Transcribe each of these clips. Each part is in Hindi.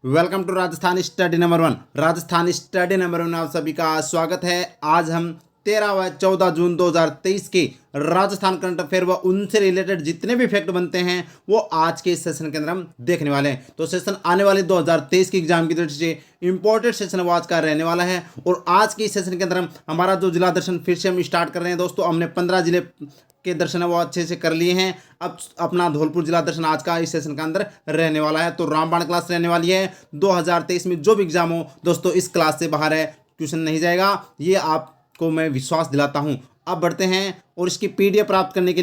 Welcome to Rajasthan study number 1। Rajasthan study number 1 आप सभी का स्वागत है। आज हम 13 व 14 जून 2023 के राजस्थान करंट अफेयर व उनसे रिलेटेड जितने भी फैक्ट बनते हैं वो आज के इस सेशन के अंदर हम देखने वाले हैं। तो सेशन आने वाले 2023 की एग्जाम की दृष्टि से इंपॉर्टेंट सेशन वो आज का रहने वाला है। और आज के इस सेशन के अंदर हम हमारा जो जिला दर्शन फिर से हम स्टार्ट कर रहे हैं दोस्तों। हमने 15 जिले के दर्शन है वो अच्छे से कर लिए हैं। अब अपना धौलपुर जिला दर्शन आज का इस सेशन के अंदर रहने वाला है। तो रामबाण क्लास रहने वाली है। 2023 में जो भी एग्जाम हो दोस्तों इस क्लास से बाहर है, ट्यूशन नहीं जाएगा, ये आपको मैं विश्वास दिलाता हूं। अब बढ़ते हैं और इसकी पीडीएफ प्राप्त करने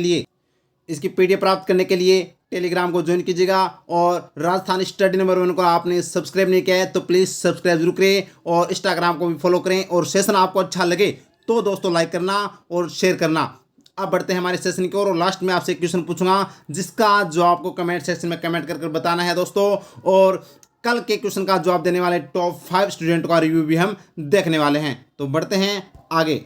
के लिए टेलीग्राम को ज्वाइन कीजिएगा। और राजस्थान स्टडी नंबर 1 को आपने सब्सक्राइब नहीं किया है तो प्लीज़ सब्सक्राइब जरूर करें और इंस्टाग्राम को भी फॉलो करें। और सेशन आपको अच्छा लगे तो दोस्तों लाइक करना और शेयर करना। अब बढ़ते हैं हमारे सेशन की ओर और लास्ट में आपसे क्वेश्चन पूछूंगा जिसका जो आपको कमेंट सेक्शन में कमेंट करके बताना है दोस्तों। और कल के क्वेश्चन का जवाब देने वाले टॉप 5 स्टूडेंट का रिव्यू भी हम देखने वाले हैं। तो बढ़ते हैं आगे।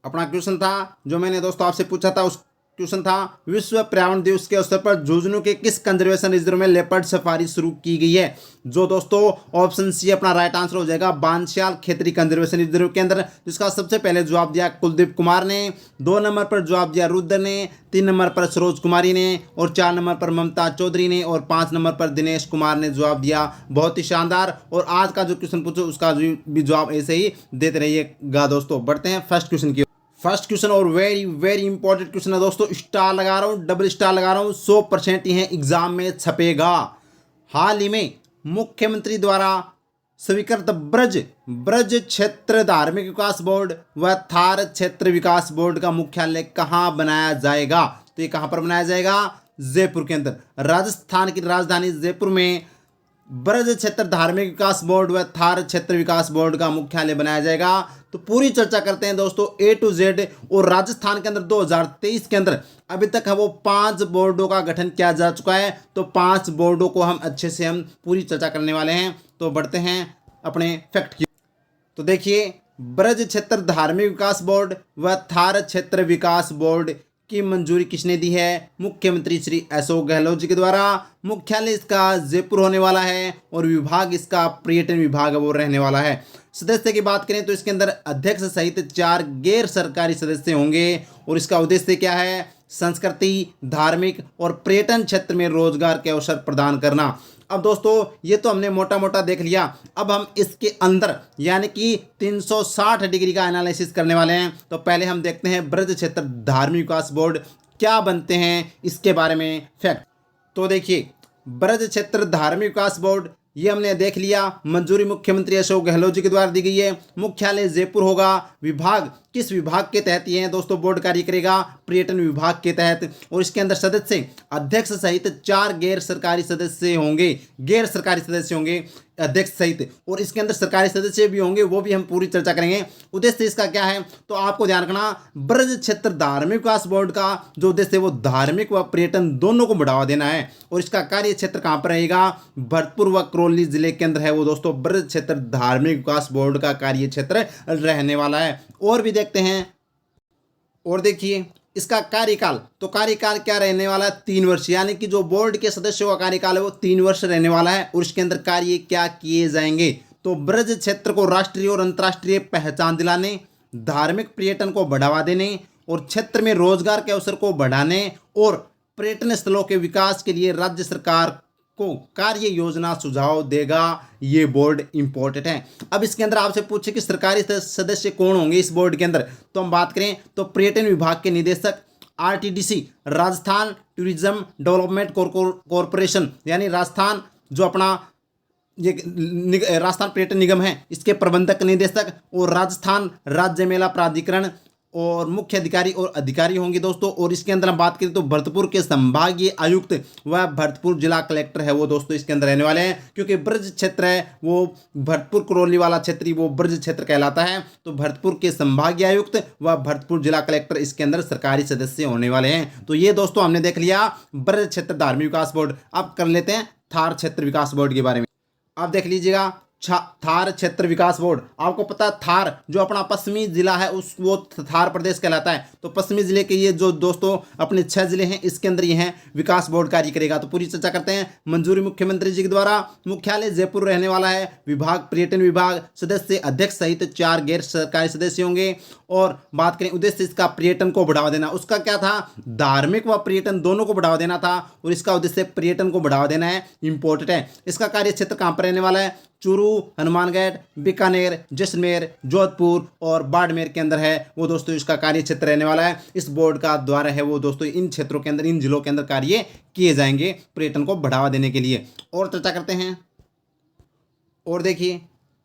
अपना क्वेश्चन था जो मैंने दोस्तों आपसे पूछा था, उस क्वेश्चन था विश्व पर्यावरण दिवस के अवसर पर झुंझुनू के किस कंजर्वेशन रिजर्व में लेपर्ड सफारी शुरू की गई है। जो दोस्तों ऑप्शन सी अपना राइट आंसर हो जाएगा, बांसियाल खेतरी कंजर्वेशन रिजर्व के अंदर। जिसका सबसे पहले जवाब दिया कुलदीप कुमार ने, 2 नंबर पर जवाब दिया रुद्र ने, 3 नंबर पर सरोज कुमारी ने और 4 नंबर पर ममता चौधरी ने और 5 नंबर पर दिनेश कुमार ने जवाब दिया। बहुत ही शानदार। और आज का जो क्वेश्चन पूछो उसका भी जवाब ऐसे ही देते रहिएगा दोस्तों। बढ़ते हैं फर्स्ट क्वेश्चन की। फर्स्ट क्वेश्चन और वेरी वेरी इंपॉर्टेंट क्वेश्चन है दोस्तों। स्टार लगा रहा हूँ, डबल स्टार लगा रहा हूँ, 100% ही है एग्जाम में छपेगा। हाल ही में मुख्यमंत्री द्वारा स्वीकृत ब्रज क्षेत्र धार्मिक विकास बोर्ड व थार क्षेत्र विकास बोर्ड का मुख्यालय कहाँ बनाया जाएगा। तो ये कहाँ पर बनाया जाएगा? जयपुर के अंदर। राजस्थान की राजधानी जयपुर में ब्रज क्षेत्र धार्मिक विकास बोर्ड व थार क्षेत्र विकास बोर्ड का मुख्यालय बनाया जाएगा। तो पूरी चर्चा करते हैं दोस्तों A to Z। और राजस्थान के अंदर 2023 के अंदर अभी तक है वो 5 बोर्डों का गठन किया जा चुका है। तो 5 बोर्डों को हम अच्छे से हम पूरी चर्चा करने वाले हैं। तो बढ़ते हैं अपने फैक्ट की। तो देखिए, ब्रज क्षेत्र धार्मिक विकास बोर्ड व थार क्षेत्र विकास बोर्ड की मंजूरी किसने दी है? मुख्यमंत्री श्री अशोक गहलोत जी के द्वारा। मुख्यालय इसका जयपुर होने वाला है और विभाग इसका पर्यटन विभाग वो रहने वाला है। सदस्य की बात करें तो इसके अंदर अध्यक्ष सहित 4 गैर सरकारी सदस्य होंगे। और इसका उद्देश्य क्या है? संस्कृति, धार्मिक और पर्यटन क्षेत्र में रोजगार के अवसर प्रदान करना। अब दोस्तों ये तो हमने मोटा मोटा देख लिया। अब हम इसके अंदर यानी कि 360 डिग्री का एनालिसिस करने वाले हैं। तो पहले हम देखते हैं ब्रज क्षेत्र धार्मिक विकास बोर्ड क्या बनते हैं इसके बारे में फैक्ट। तो देखिए, ब्रज क्षेत्र धार्मिक विकास बोर्ड ये हमने देख लिया, मंजूरी मुख्यमंत्री अशोक गहलोत जी के द्वारा दी गई है। मुख्यालय जयपुर होगा। विभाग किस विभाग के तहत ये है दोस्तों बोर्ड कार्य करेगा? पर्यटन विभाग के तहत। और इसके अंदर सदस्य अध्यक्ष सहित 4 गैर सरकारी सदस्य होंगे अध्यक्ष सहित। और इसके अंदर सरकारी सदस्य भी होंगे, वो भी हम पूरी चर्चा करेंगे। उद्देश्य इसका क्या है तो आपको ध्यान रखना, ब्रज क्षेत्र धार्मिक विकास बोर्ड का जो उद्देश्य है वो धार्मिक व पर्यटन दोनों को बढ़ावा देना है। और इसका कार्य क्षेत्र कहाँ पर रहेगा? भरतपुर व करौली जिले के अंदर है वो दोस्तों ब्रज क्षेत्र धार्मिक विकास बोर्ड का कार्य क्षेत्र रहने वाला है। और भी देखते हैं। और देखिए इसका कार्यकाल, तो कार्यकाल क्या रहने वाला है? 3 वर्ष। यानी कि जो बोर्ड के सदस्यों का कार्यकाल है वो 3 वर्ष रहने वाला है। और इसके अंदर कार्य क्या किए जाएंगे? तो ब्रज क्षेत्र को राष्ट्रीय और अंतर्राष्ट्रीय पहचान दिलाने, धार्मिक पर्यटन को बढ़ावा देने और क्षेत्र में रोजगार के अवसर को बढ़ाने और पर्यटन स्थलों के विकास के लिए राज्य सरकार को कार्य योजना सुझाव देगा। ये बोर्ड इंपॉर्टेंट है। अब इसके अंदर आपसे पूछे कि सरकारी सदस्य कौन होंगे इस बोर्ड के अंदर, तो हम बात करें तो पर्यटन विभाग के निदेशक, RTDC Rajasthan tourism development corporation यानी राजस्थान जो अपना ये राजस्थान पर्यटन निगम है इसके प्रबंधक निदेशक, और राजस्थान राज्य मेला प्राधिकरण और मुख्य अधिकारी और अधिकारी होंगे दोस्तों। और इसके अंदर हम बात करें तो भरतपुर के संभागीय आयुक्त व भरतपुर जिला कलेक्टर है वो दोस्तों इसके अंदर रहने वाले हैं। क्योंकि ब्रज क्षेत्र है वो भरतपुर करौली वाला क्षेत्र वो ब्रज क्षेत्र कहलाता है। तो भरतपुर के संभागीय आयुक्त व भरतपुर जिला कलेक्टर इसके अंदर सरकारी सदस्य होने वाले हैं। तो ये दोस्तों हमने देख लिया ब्रज क्षेत्र धार्मिक विकास बोर्ड। अब कर लेते हैं थार क्षेत्र विकास बोर्ड के बारे में। आप देख लीजिएगा, थार क्षेत्र विकास बोर्ड। आपको पता है थार जो अपना पश्चिमी जिला है उस वो थार प्रदेश कहलाता है। तो पश्चिमी जिले के ये जो दोस्तों अपने 6 जिले हैं इसके अंदर ये हैं विकास बोर्ड कार्य करेगा। तो पूरी चर्चा करते हैं। मंजूरी मुख्यमंत्री जी के द्वारा। मुख्यालय जयपुर रहने वाला है। विभाग पर्यटन विभाग, सदस्य अध्यक्ष सहित 4 गैर सरकारी सदस्य होंगे। और बात करें उद्देश्य इसका पर्यटन को बढ़ावा देना। उसका क्या था, धार्मिक व पर्यटन दोनों को बढ़ावा देना था और इसका उद्देश्य पर्यटन को बढ़ावा देना है, इंपॉर्टेंट है। इसका कार्य क्षेत्र कहाँ पर रहने वाला है, चूरू, हनुमानगढ़, बीकानेर, जैसलमेर, जोधपुर और बाड़मेर के अंदर है वो दोस्तों इसका कार्य क्षेत्र रहने वाला है। इस बोर्ड का द्वारा है वो दोस्तों इन क्षेत्रों के अंदर, इन जिलों के अंदर कार्य किए जाएंगे पर्यटन को बढ़ावा देने के लिए। और चर्चा करते हैं। और देखिए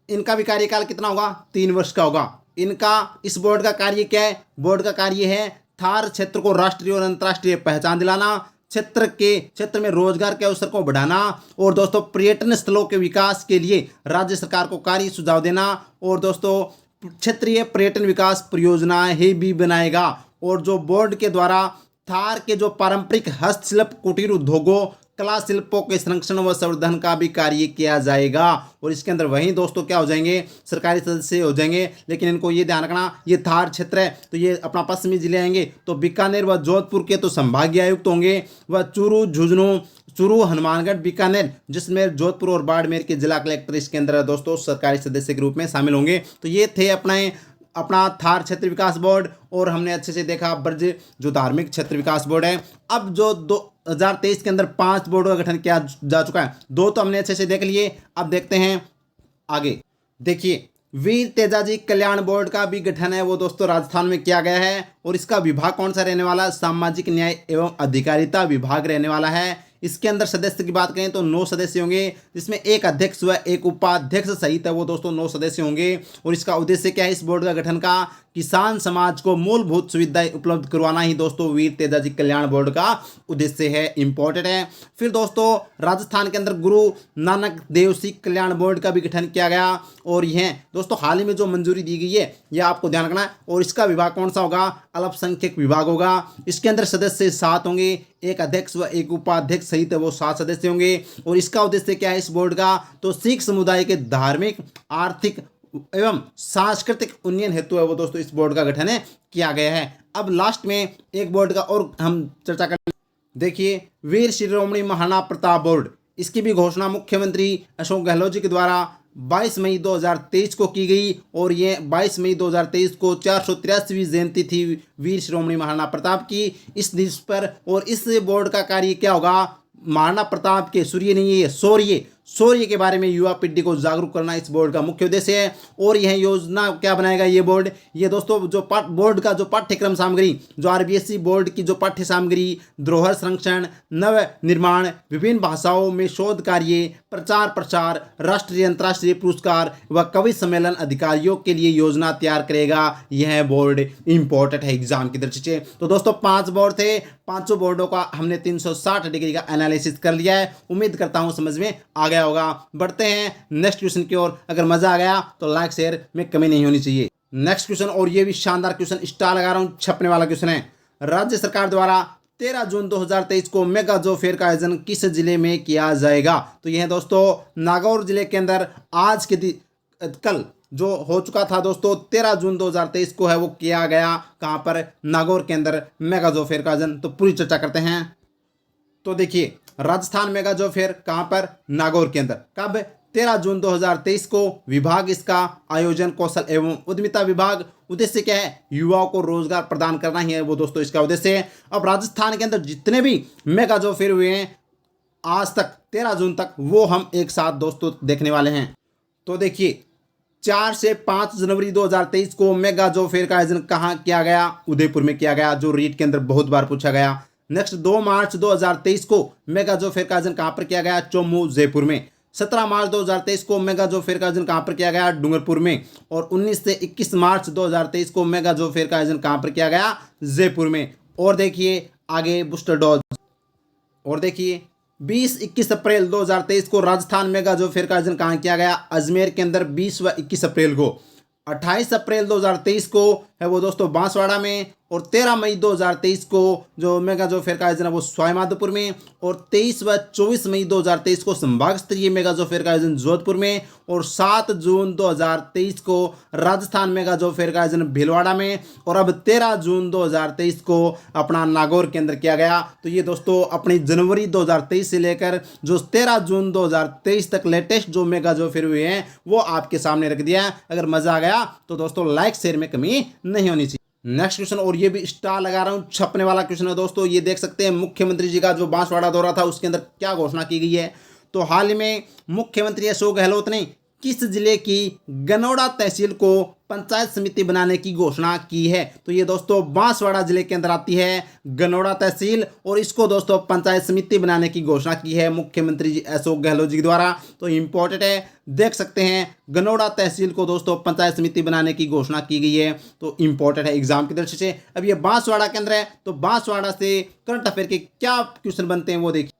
इनका भी कार्यकाल कितना होगा, 3 वर्ष का होगा। इनका इस बोर्ड का कार्य क्या है, बोर्ड का कार्य है थार क्षेत्र को राष्ट्रीय और अंतर्राष्ट्रीय पहचान दिलाना, क्षेत्र में रोजगार के अवसर को बढ़ाना और दोस्तों पर्यटन स्थलों के विकास के लिए राज्य सरकार को कार्य सुझाव देना और दोस्तों क्षेत्रीय पर्यटन विकास परियोजनाएं भी बनाएगा। और जो बोर्ड के द्वारा थार के जो पारंपरिक हस्तशिल्प, कुटीर उद्योगों, कला शिल्पों के संरक्षण व संवर्धन का भी कार्य किया जाएगा। और इसके अंदर वहीं दोस्तों क्या हो जाएंगे, सरकारी सदस्य हो जाएंगे। लेकिन इनको ये ध्यान रखना, ये थार क्षेत्र है तो ये अपना पश्चिमी जिले आएंगे। तो बीकानेर व जोधपुर के तो संभागीय आयुक्त होंगे, व चूरू, झुंझुनू, चूरू, हनुमानगढ़, बीकानेर, जिसमें जोधपुर और बाड़मेर के जिला कलेक्टर इसके अंदर दोस्तों सरकारी सदस्य के रूप में शामिल होंगे। तो ये थे अपना थार क्षेत्र विकास बोर्ड। और हमने अच्छे से देखा ब्रज जो धार्मिक क्षेत्र विकास बोर्ड है। अब जो 2023 के अंदर 5 बोर्डों का गठन किया जा चुका है, 2 तो हमने अच्छे से देख लिए। अब देखते हैं आगे। देखिए वीर तेजाजी कल्याण बोर्ड का भी गठन है वो दोस्तों राजस्थान में किया गया है। और इसका विभाग कौन सा रहने वाला है, सामाजिक न्याय एवं अधिकारिता विभाग रहने वाला है। इसके अंदर सदस्य की बात करें तो 9 सदस्य होंगे, जिसमें 1 अध्यक्ष व 1 उपाध्यक्ष सहित है वो दोस्तों 9 सदस्य होंगे। और इसका उद्देश्य क्या है इस बोर्ड का गठन का, किसान समाज को मूलभूत सुविधाएं उपलब्ध करवाना ही दोस्तों वीर तेजाजी कल्याण बोर्ड का उद्देश्य है, इंपॉर्टेंट है। फिर दोस्तों राजस्थान के अंदर गुरु नानक देव सिंह कल्याण बोर्ड का भी गठन किया गया। और यह दोस्तों हाल ही में जो मंजूरी दी गई है यह आपको ध्यान रखना है। और इसका विभाग कौन सा होगा, अल्पसंख्यक विभाग होगा। इसके अंदर सदस्य 7 होंगे, 1 अध्यक्ष व 1 उपाध्यक्ष सहित वो 7 सदस्य होंगे। और इसका उद्देश्य क्या है इस बोर्ड का, तो सिख समुदाय के धार्मिक, आर्थिक एवं सांस्कृतिक उन्नयन हेतु है वो दोस्तों इस बोर्ड का गठन किया गया है। अब लास्ट में एक बोर्ड का और हम चर्चा करें। देखिए वीर शिरोमणि महाराणा प्रताप बोर्ड, इसकी भी घोषणा मुख्यमंत्री अशोक गहलोत जी के द्वारा 22 मई 2023 को की गई। और ये 22 मई 2023 को 483वीं जयंती थी वीर शिरोमणि महाराणा प्रताप की इस दिवस पर। और इस बोर्ड का कार्य क्या होगा, महाराणा प्रताप के सूर्य नहीं है शौर्य के बारे में युवा पीढ़ी को जागरूक करना इस बोर्ड का मुख्य उद्देश्य है। और यह योजना क्या बनाएगा ये बोर्ड, ये दोस्तों जो बोर्ड का जो पाठ्यक्रम सामग्री, जो आरबीएसई बोर्ड की जो पाठ्य सामग्री, धरोहर संरक्षण, नव निर्माण, विभिन्न भाषाओं में शोध कार्य, प्रचार प्रसार, राष्ट्रीय अंतर्राष्ट्रीय पुरस्कार व कवि सम्मेलन अधिकारियों के लिए योजना तैयार करेगा। यह बोर्ड इंपॉर्टेंट है एग्जाम की दृष्टि से। तो दोस्तों 5 बोर्ड थे, 5 बोर्डों का हमने 360 डिग्री का एनालिसिस कर लिया है। उम्मीद करता हूँ समझ में आ गया होगा। बढ़ते हैं नेक्स्ट क्वेश्चन की ओर। अगर मजा आ गया तो लाइक शेयर में कमी नहीं होनी चाहिए। नेक्स्ट क्वेश्चन, और ये भी शानदार क्वेश्चन, स्टार लगा रहा हूं, छपने वाला क्वेश्चन है। राज्य सरकार द्वारा 13 जून 2023 को मेगा जॉब फेयर का आयोजन किस जिले में किया जाएगा। तो यह दोस्तों नागौर जिले के अंदर आज के कल जो हो चुका था दोस्तों 13 जून 2023 को है वो किया गया। कहां पर, नागौर के अंदर मेगा जॉब फेयर का आयोजन। तो पूरी चर्चा करते हैं। तो देखिए राजस्थान मेगा जॉब फेयर कहां पर, नागौर के अंदर। कब, 13 जून 2023 को। विभाग इसका आयोजन कौशल एवं उद्यमिता विभाग। उद्देश्य क्या है, युवाओं को रोजगार प्रदान करना ही है वो दोस्तों इसका उद्देश्य है। अब राजस्थान के अंदर जितने भी मेगा जॉब फेयर हुए हैं आज तक 13 जून तक, वो हम एक साथ दोस्तों देखने वाले हैं। तो देखिए 4 से 5 जनवरी 2023 को मेगा जॉब फेयर का आयोजन कहाँ किया गया, उदयपुर में किया गया, जो रीट के अंदर बहुत बार पूछा गया। नेक्स्ट 2 मार्च 2023 को मेगा जॉब फेयर का आयोजन कहां पर किया गया, चौमू जयपुर में। 17 मार्च 2023 को मेगा जॉब फेयर का आयोजन कहां पर किया गया, डूंगरपुर में। और 19 से 21 मार्च 2023 को मेगा जॉब फेयर का आयोजन कहां पर किया गया, जयपुर में। और देखिए आगे बूस्टर डोज। और देखिए 20-21 अप्रैल 2023 को राजस्थान मेगा जॉब फेयर का आयोजन कहां किया गया, अजमेर के अंदर 20 व 21 अप्रैल को। 28 अप्रैल 2023 को है वो दोस्तों बांसवाड़ा में। और 13 मई 2023 को जो मेगा जॉब फेयर का आयोजन है वो सवाईमाधोपुर में, और 23 व 24 मई 2023 को संभाग स्तरीय मेगा जॉब फेयर का आयोजन जोधपुर में, और 7 जून 2023 को राजस्थान मेगा जॉब फेयर का आयोजन भीलवाड़ा में, और अब 13 जून 2023 को अपना नागौर के अंदर किया गया। तो ये दोस्तों अपनी जनवरी 2023 से लेकर जो 13 जून 2023 तक लेटेस्ट जो मेगा जॉब फेयर हुए हैं वो आपके सामने रख दिया है। अगर मजा आ गया तो दोस्तों लाइक शेयर में कमी नहीं होनी चाहिए। नेक्स्ट क्वेश्चन, और ये भी स्टार लगा रहा हूं, छपने वाला क्वेश्चन है दोस्तों। ये देख सकते हैं मुख्यमंत्री जी का जो बांसवाड़ा दौरा था उसके अंदर क्या घोषणा की गई है। तो हाल ही में मुख्यमंत्री अशोक गहलोत ने किस जिले की गनौड़ा तहसील को पंचायत समिति बनाने की घोषणा की है। तो ये दोस्तों बांसवाड़ा जिले के अंदर आती है गनौड़ा तहसील, और इसको दोस्तों पंचायत समिति बनाने की घोषणा की है मुख्यमंत्री जी अशोक गहलोत जी द्वारा। तो इम्पोर्टेंट है, देख सकते हैं गनौड़ा तहसील को दोस्तों पंचायत समिति बनाने की घोषणा की गई है। तो इम्पोर्टेंट है एग्जाम की दृष्टि से। अब ये बांसवाड़ा के अंदर है, तो बांसवाड़ा से करंट अफेयर के क्या क्वेश्चन बनते हैं वो देखिए।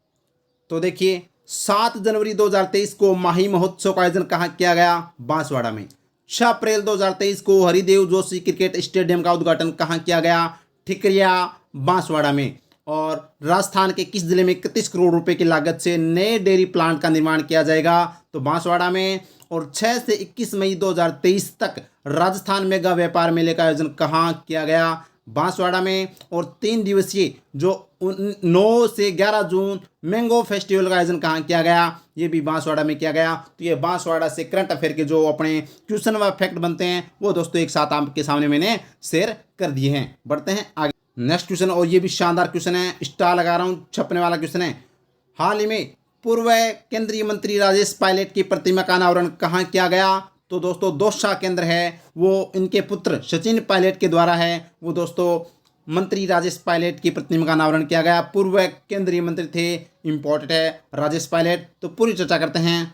तो देखिए 7 जनवरी 2023 को माही महोत्सव का आयोजन कहाँ किया गया? बांसवाड़ा में। 6 अप्रैल 2023 को हरिदेव जोशी क्रिकेट स्टेडियम का उद्घाटन कहाँ किया गया? ठिकरिया, बांसवाड़ा में। और राजस्थान के किस जिले में 31 करोड़ रुपए की लागत से नए डेयरी प्लांट का निर्माण किया जाएगा? तो बांसवाड़ा में। और 6 से 21 मई 2023 तक राजस्थान मेगा व्यापार मेले का आयोजन कहाँ किया गया? बांसवाड़ा में। और 3 दिवसीय जो 9 से 11 जून मैंगो फेस्टिवल का आयोजन कहाँ किया गया? ये भी बांसवाड़ा में किया गया। तो ये बांसवाड़ा से करंट अफेयर के जो अपने क्वेश्चन व फैक्ट बनते हैं वो दोस्तों एक साथ आपके सामने मैंने शेयर कर दिए हैं। बढ़ते हैं आगे नेक्स्ट क्वेश्चन, और ये भी शानदार क्वेश्चन है, स्टार लगा रहा हूँ, छपने वाला क्वेश्चन है। हाल ही में पूर्व केंद्रीय मंत्री राजेश पायलट की प्रतिमा का अनावरण कहाँ किया गया? तो दोस्तों दौसा के अंदर है, वो इनके पुत्र सचिन पायलट के द्वारा है। वो दोस्तों मंत्री राजेश पायलट की प्रतिमा का अनावरण किया गया। पूर्व केंद्रीय मंत्री थे, इंपॉर्टेंट है राजेश पायलट। तो पूरी चर्चा करते हैं।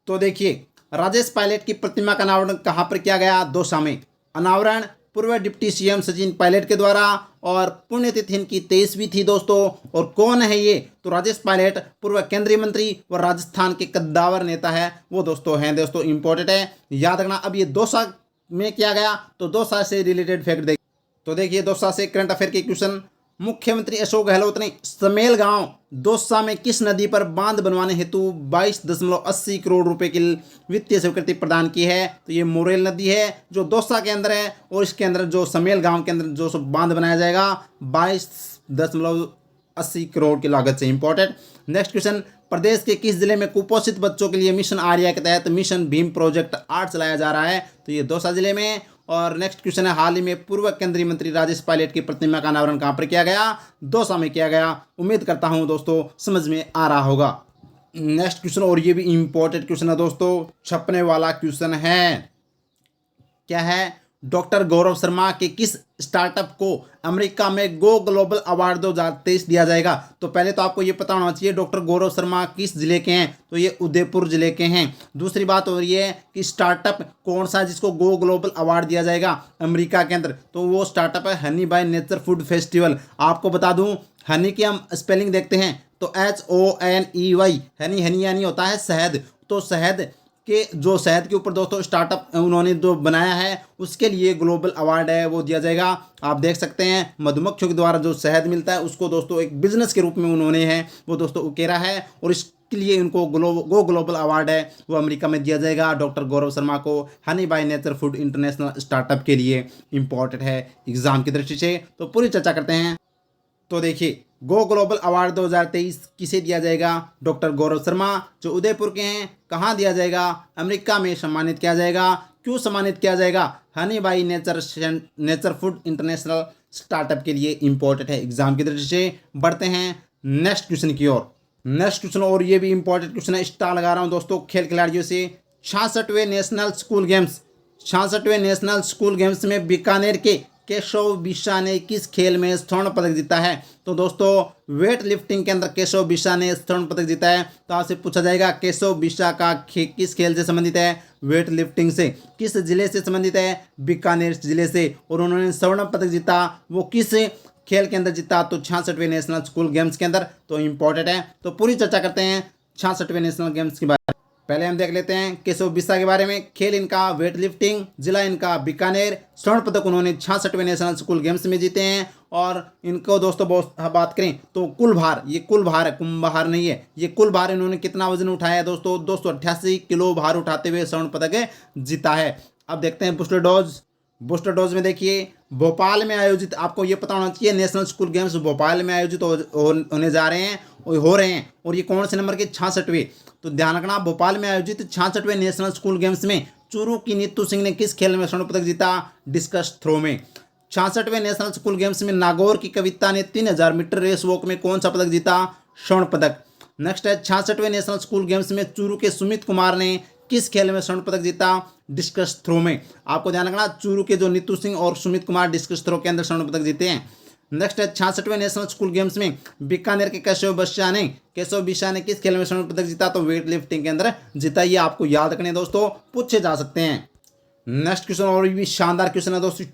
तो देखिए राजेश पायलट की प्रतिमा का अनावरण कहाँ पर किया गया? दौसा में। अनावरण पूर्व डिप्टी सीएम सचिन पायलट के द्वारा, और पुण्यतिथि इनकी 23वीं थी दोस्तों। और कौन है ये? तो राजेश पायलट पूर्व केंद्रीय मंत्री व राजस्थान के कद्दावर नेता है, वो दोस्तों हैं। दोस्तों इंपॉर्टेंट है, याद रखना। अब ये दौसा में किया गया, तो दौसा से रिलेटेड फैक्ट देखिए। तो देखिए दौसा से करंट अफेयर के क्वेश्चन। मुख्यमंत्री अशोक गहलोत ने समेल गांव दौसा में किस नदी पर बांध बनवाने हेतु 22.80 करोड़ रुपए की वित्तीय स्वीकृति प्रदान की है? तो ये मोरेल नदी है जो दौसा के अंदर है, और इसके अंदर जो समेल गांव के अंदर जो बांध बनाया जाएगा 22.80 करोड़ की लागत से। इंपॉर्टेंट नेक्स्ट क्वेश्चन, प्रदेश के किस जिले में कुपोषित बच्चों के लिए मिशन आर्या के तहत मिशन भीम प्रोजेक्ट 8 चलाया जा रहा है? तो ये दौसा जिले में। और नेक्स्ट क्वेश्चन है, हाल ही में पूर्व केंद्रीय मंत्री राजेश पायलट की प्रतिमा का अनावरण कहाँ पर किया गया? दौसा में किया गया। उम्मीद करता हूँ दोस्तों समझ में आ रहा होगा। नेक्स्ट क्वेश्चन, और ये भी इंपॉर्टेंट क्वेश्चन है दोस्तों, छपने वाला क्वेश्चन है। क्या है? डॉक्टर गौरव शर्मा के किस स्टार्टअप को अमेरिका में गो ग्लोबल अवार्ड 2023 दिया जाएगा? तो पहले तो आपको ये पता होना चाहिए डॉक्टर गौरव शर्मा किस जिले के हैं। तो ये उदयपुर जिले के हैं। दूसरी बात हो रही है कि स्टार्टअप कौन सा जिसको गो ग्लोबल अवार्ड दिया जाएगा अमेरिका के अंदर? तो वो स्टार्टअप है Honey by nature food festival. आपको बता दूं हनी की हम स्पेलिंग देखते हैं तो HONEY, हनी हनी यानी होता है शहद। तो शहद के जो शहद के ऊपर दोस्तों स्टार्टअप उन्होंने जो बनाया है उसके लिए ग्लोबल अवार्ड है वो दिया जाएगा। आप देख सकते हैं मधुमक्खियों के द्वारा जो शहद मिलता है उसको दोस्तों एक बिजनेस के रूप में उन्होंने है वो दोस्तों उकेरा है, और इसके लिए इनको गो ग्लोबल अवार्ड है वो अमेरिका में दिया जाएगा डॉक्टर गौरव शर्मा को, Honey by nature food international startup के लिए। इंपॉर्टेंट है एग्जाम की दृष्टि से। तो पूरी चर्चा करते हैं। तो देखिए गो ग्लोबल अवार्ड 2023 किसे दिया जाएगा? डॉक्टर गौरव शर्मा जो उदयपुर के हैं। कहाँ दिया जाएगा? अमेरिका में सम्मानित किया जाएगा। क्यों सम्मानित किया जाएगा? Honey by nature food international startup के लिए। इंपॉर्टेंट है एग्जाम की दृष्टि से। बढ़ते हैं नेक्स्ट क्वेश्चन की ओर। नेक्स्ट क्वेश्चन, और ये भी इंपॉर्टेंट क्वेश्चन है, स्टार लगा रहा हूँ दोस्तों खेल खिलाड़ियों से। 66वें नेशनल स्कूल गेम्स में बीकानेर के केशव बिशा ने किस खेल में स्वर्ण पदक जीता है? तो दोस्तों वेट लिफ्टिंग के अंदर केशव बिशा ने स्वर्ण पदक जीता है। तो आपसे पूछा जाएगा केशव बिशा का किस खेल से संबंधित है? वेट लिफ्टिंग से। किस जिले से संबंधित है? बीकानेर जिले से। और उन्होंने स्वर्ण पदक जीता वो किस खेल के अंदर जीता? तो 66वें नेशनल स्कूल गेम्स के अंदर। तो इंपॉर्टेंट है। तो पूरी चर्चा करते हैं 66वें नेशनल गेम्स के बारे में। पहले हम देख लेते हैं केशव बिस्सा के बारे में। खेल इनका वेट लिफ्टिंग, जिला इनका बीकानेर, स्वर्ण पदक उन्होंने 66वें नेशनल स्कूल गेम्स में जीते हैं। और इनको दोस्तों बात करें तो कुल भार, ये कुल भार है, कुंभ नहीं है, ये कुल भार इन्होंने कितना वजन उठाया है दोस्तों, 288 किलो भार उठाते हुए स्वर्ण पदक जीता है। अब देखते हैं बूस्टर डोज। बूस्टर डोज में देखिए भोपाल में आयोजित, आपको ये पता होना चाहिए नेशनल स्कूल गेम्स भोपाल में आयोजित होने जा रहे हैं और हो रहे हैं। और ये कौन से नंबर के, 66वें। तो ध्यान रखना, भोपाल में आयोजित 66वें नेशनल स्कूल गेम्स में चूरू की नीतू सिंह ने किस खेल में स्वर्ण पदक जीता, डिस्कस थ्रो में। 66वें नेशनल स्कूल गेम्स में नागौर की कविता ने 3000 मीटर रेस वॉक में कौन सा पदक जीता, स्वर्ण पदक। नेक्स्ट है 66वें नेशनल स्कूल गेम्स में चूरू के सुमित कुमार ने किस खेल में स्वर्ण पदक जीता, डिस्कस थ्रो में। आपको ध्यान रखना, चूरू के जो नीतू सिंह और सुमित कुमार डिस्कस थ्रो के अंदर स्वर्ण पदक जीते हैं। नेक्स्ट है 66वें नेशनल स्कूल गेम्स में बीकानेर के केशव बिस्सा ने किस खेल में स्वर्ण पदक जीता, तो वेट लिफ्टिंग के अंदर जीता। ये आपको याद रखने दोस्तों, पूछे जा सकते हैं। नेक्स्ट क्वेश्चन और भी शानदार क्वेश्चन है दोस्तों,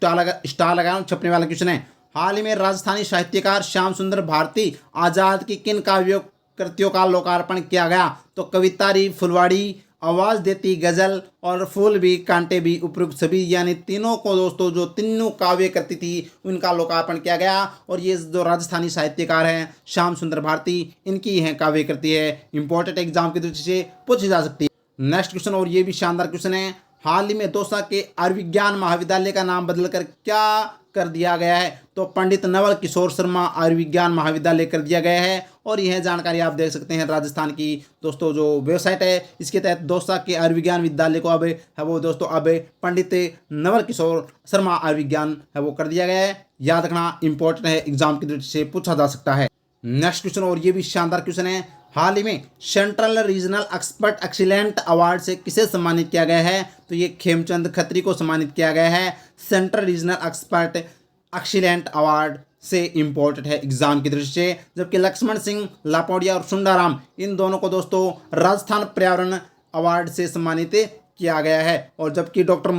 स्टार लगाया छपने वाला क्वेश्चन है। हाल ही में राजस्थानी साहित्यकार श्याम सुंदर भारती आजाद की किन काव्य कृतियों का लोकार्पण किया गया, तो कवितारी, फुलवाड़ी, आवाज देती गजल और फूल भी कांटे भी, उपयुक्त सभी, यानी तीनों को दोस्तों, जो तीनों काव्य कृति थी उनका लोकार्पण किया गया। और ये जो राजस्थानी साहित्यकार हैं श्याम सुंदर भारती, इनकी है काव्य कृति है, इंपॉर्टेंट एग्जाम की दृष्टि से पूछी जा सकती है। नेक्स्ट क्वेश्चन और ये भी शानदार क्वेश्चन है। हाल ही में दौसा के आयुर्विज्ञान महाविद्यालय का नाम बदलकर क्या कर दिया गया है, तो पंडित नवल किशोर शर्मा आयुर्विज्ञान महाविद्यालय कर दिया गया है। और यह जानकारी आप देख सकते हैं राजस्थान की दोस्तों जो वेबसाइट है, इसके तहत दौसा के आयुर्विज्ञान विद्यालय को अब है वो दोस्तों अब पंडित नवल किशोर शर्मा आयुर्विज्ञान है वो कर दिया गया है। याद रखना, इंपॉर्टेंट है, एग्जाम की दृष्टि से पूछा जा सकता है। नेक्स्ट क्वेश्चन और ये भी शानदार क्वेश्चन है। हाल ही में central regional expert excellent award से किसे सम्मानित किया गया है, तो ये खेमचंद खत्री को सम्मानित किया गया है central regional expert excellent award से, इंपॉर्टेंट है एग्जाम की दृष्टि से। जबकि लक्ष्मण सिंह लापौड़िया और सुंडाराम, इन दोनों को दोस्तों राजस्थान पर्यावरण अवार्ड से सम्मानित किया गया है। और जबकि डॉक्टर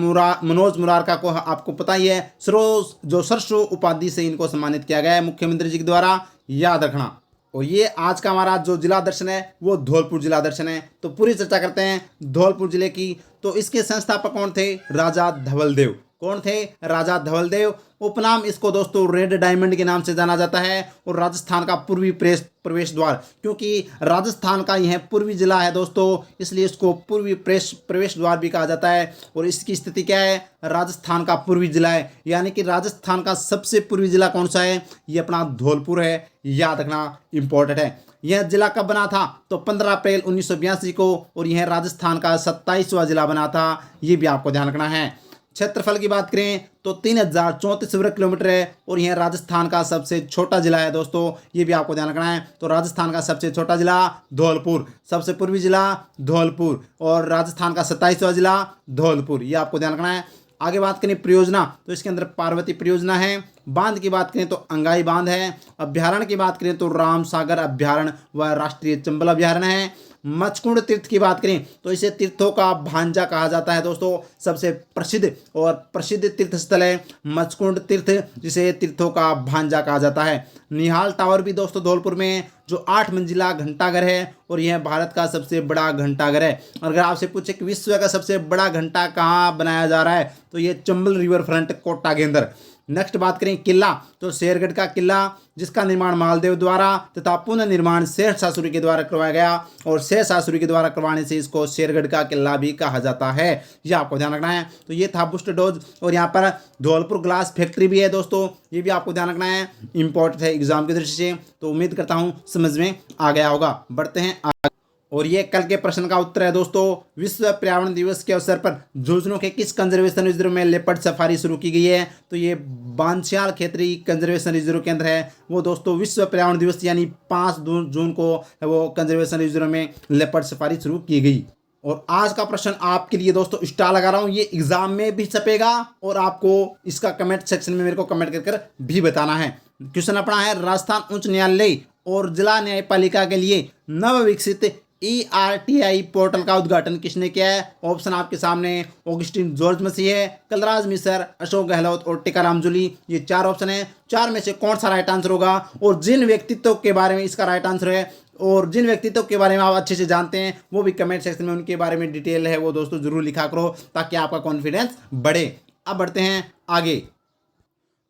मनोज मुरारका को आपको पता ही है सरसो उपाधि से इनको सम्मानित किया गया है मुख्यमंत्री जी के द्वारा, याद रखना। और ये आज का हमारा जो जिला दर्शन है वो धौलपुर जिला दर्शन है। तो पूरी चर्चा करते हैं धौलपुर जिले की। तो इसके संस्थापक कौन थे, राजा धवलदेव। कौन थे, राजा धवलदेव। उपनाम इसको दोस्तों रेड डायमंड के नाम से जाना जाता है। और राजस्थान का पूर्वी प्रवेश द्वार, क्योंकि राजस्थान का यह पूर्वी जिला है दोस्तों, इसलिए इसको पूर्वी प्रवेश द्वार भी कहा जाता है। और इसकी स्थिति क्या है, राजस्थान का पूर्वी जिला है, यानी कि राजस्थान का सबसे पूर्वी जिला कौन सा है, ये अपना धौलपुर है, याद रखना, इंपॉर्टेंट है। यह जिला कब बना था, तो 15 अप्रैल 1982 को। और यह राजस्थान का 27वां जिला बना था, ये भी आपको ध्यान रखना है। क्षेत्रफल की बात करें तो 3034 वर्ग किलोमीटर है। और यह राजस्थान का सबसे छोटा जिला है दोस्तों, ये भी आपको ध्यान रखना है। तो राजस्थान का सबसे छोटा जिला धौलपुर, सबसे पूर्वी जिला धौलपुर, और राजस्थान का 27वां जिला धौलपुर, ये आपको ध्यान रखना है। आगे बात करें परियोजना, तो इसके अंदर पार्वती परियोजना है। बांध की बात करें तो अंगाई बांध है। अभ्यारण्य की बात करें तो राम सागर अभ्यारण्य व राष्ट्रीय चंबल अभ्यारण्य है। मचकुंड तीर्थ की बात करें तो इसे तीर्थों का भांजा कहा जाता है दोस्तों, सबसे प्रसिद्ध तीर्थ स्थल है मचकुंड तीर्थ, जिसे तीर्थों का भांजा कहा जाता है। निहाल टावर भी दोस्तों धौलपुर में, जो 8 मंजिला घंटाघर है, और यह भारत का सबसे बड़ा घंटाघर है। अगर आपसे पूछे कि विश्व का सबसे बड़ा घंटा कहाँ बनाया जा रहा है, तो ये चंबल रिवर फ्रंट कोटा के अंदर। नेक्स्ट बात करें किला, तो शेरगढ़ का किला, जिसका निर्माण मालदेव द्वारा तथा पुनः निर्माण शेर शासुरी के द्वारा करवाया गया। और शेर शासुरी के द्वारा करवाने से इसको शेरगढ़ का किला भी कहा जाता है, यह आपको ध्यान रखना है। तो ये था बूस्टर डोज। और यहाँ पर धौलपुर ग्लास फैक्ट्री भी है दोस्तों, ये भी आपको ध्यान रखना है, इंपॉर्टेंट है एग्जाम की दृष्टि से। तो उम्मीद करता हूँ समझ में आ गया होगा। बढ़ते हैं आगे। और ये कल के प्रश्न का उत्तर है दोस्तों। विश्व पर्यावरण दिवस के अवसर पर झुंझुनू के किस कंजर्वेशन रिजर्व में लेपर्ड सफारी शुरू की गई है, तो ये बांसियाल खेतरी कंजर्वेशन रिजर्व के अंदर है वो दोस्तों। विश्व पर्यावरण दिवस यानी 5 जून को वो कंजर्वेशन रिजर्व में लेपर्ड सफारी शुरू की गई। और आज का प्रश्न आपके लिए दोस्तों स्टार लगा रहा हूँ, ये एग्जाम में भी छपेगा और आपको इसका कमेंट सेक्शन में मेरे को कमेंट कर भी बताना है। क्वेश्चन अपना है, राजस्थान उच्च न्यायालय और जिला न्यायपालिका के लिए नवविकसित ERTI पोर्टल का उद्घाटन किसने किया है। ऑप्शन आपके सामने ऑगस्टिन जॉर्ज मसीह है, कलराज मिसर, अशोक गहलोत और टीकाराम जूली, ये 4 ऑप्शन है। 4 में से कौन सा राइट आंसर होगा, और जिन व्यक्तित्व के बारे में इसका राइट आंसर है और जिन व्यक्तित्व के बारे में आप अच्छे से जानते हैं वो भी कमेंट सेक्शन में उनके बारे में डिटेल है वो दोस्तों ज़रूर लिखा करो, ताकि आपका कॉन्फिडेंस बढ़े। अब बढ़ते हैं आगे।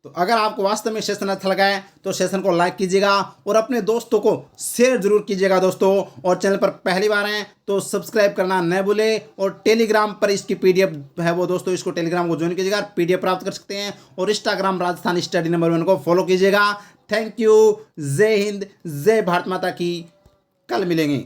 तो अगर आपको वास्तव में सेशन अच्छा लगा है तो सेशन को लाइक कीजिएगा और अपने दोस्तों को शेयर जरूर कीजिएगा दोस्तों। और चैनल पर पहली बार हैं तो सब्सक्राइब करना न भूलें। और टेलीग्राम पर इसकी पीडीएफ है वो दोस्तों, इसको टेलीग्राम को ज्वाइन कीजिएगा, पीडीएफ प्राप्त कर सकते हैं। और इंस्टाग्राम राजस्थान स्टडी नंबर 1 को फॉलो कीजिएगा। Thank you. जय हिंद, जय भारत माता की। कल मिलेंगे।